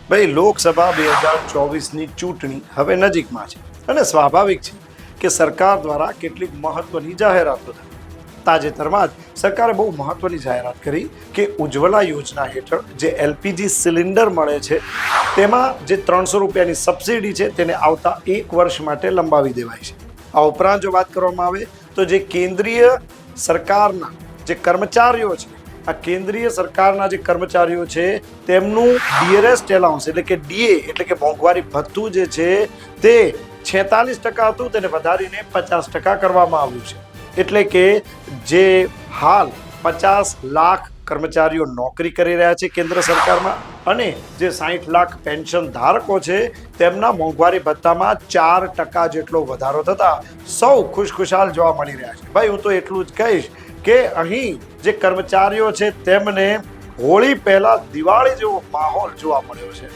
ભાઈ લોકસભા 2024ની ચૂંટણી હવે નજીકમાં છે અને સ્વાભાવિક છે કે સરકાર દ્વારા કેટલીક મહત્વની જાહેરાતો થઈ. તાજેતરમાં જ સરકારે બહુ મહત્વની જાહેરાત કરી કે ઉજ્જવલા યોજના હેઠળ જે એલપીજી સિલિન્ડર મળે છે તેમાં જે 300 રૂપિયાની સબસિડી છે તેને આવતા 1 વર્ષ માટે લંબાવી દેવાય છે. આ ઉપરાંત જો વાત કરવામાં આવે તો જે કેન્દ્રીય સરકારના જે કર્મચારીઓ છે, આ કેન્દ્રીય સરકારના જે કર્મચારીઓ છે તેમનું ડિયરેસ્ટ એલાઉન્સ એટલે કે ડીએ એટલે કે મોંઘવારી ભથ્થું જે છે તે 46% હતું તેને વધારીને 50% કરવામાં આવ્યું છે. એટલે કે જે હાલ 50 લાખ કર્મચારીઓ નોકરી કરી રહ્યા છે કેન્દ્ર સરકારમાં અને જે 60 લાખ પેન્શન ધારકો છે તેમના મોંઘવારી ભથ્થામાં 4% જેટલો વધારો થતા સૌ ખુશખુશાલ જોવા મળી રહ્યા છે. ભાઈ હું તો એટલું જ કહીશ કે અહીં જે કર્મચારીઓ છે તેમને હોળી પહેલા દિવાળી જેવો માહોલ જોવા મળ્યો છે.